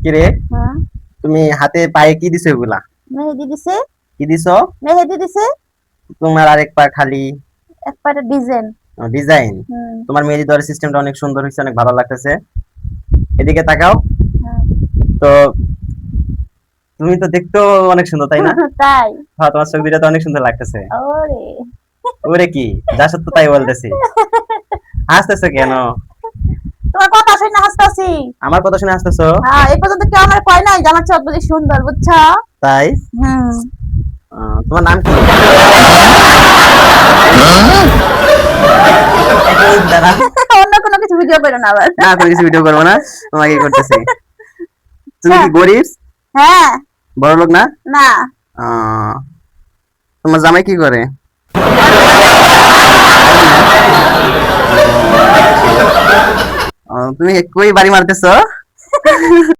কি রে, হ্যাঁ, তুমি হাতে পায়ে কি দিছো এগুলা? মেহেদি দিছে। কি দিছো? মেহেদি দিছে। তোমার আরেক পা খালি একবারে ডিজাইন। ডিজাইন। হুম। তোমার মেহেদি দেওয়ার সিস্টেমটা অনেক সুন্দর হয়েছে, অনেক ভালো লাগতেছে। এদিকে তাকাও। হ্যাঁ। তো তুমি তো দেখতেও অনেক সুন্দর, তাই না? তাই? হ্যাঁ, তোমার চোখ দুটো তো অনেক সুন্দর লাগতেছে। ওরে। ওরে কি, যা সত্য তাই বলতেছি। হাসতেছো কেন? তোমার কথা শুনে হাসতাছি। আমার কথা শুনে হাসতেছো? হ্যাঁ, এই পর্যন্ত কেউ আমার কয় নাই যে আমার চোখ বুঝি সুন্দর, বুঝছো? তাই? হুম। তোমার নাম কি? দাঁড়া। অন্য কোনো কিছু ভিডিও করো না আবার। না, কোনো কিছু ভিডিও করবো না, তোমাকে করতেছি। তুমি কি গরিব? হ্যাঁ। বড় লোক না? না। আহ, তোমার জামাই কি করে? তুমি কই বাড়ি মারতেছো?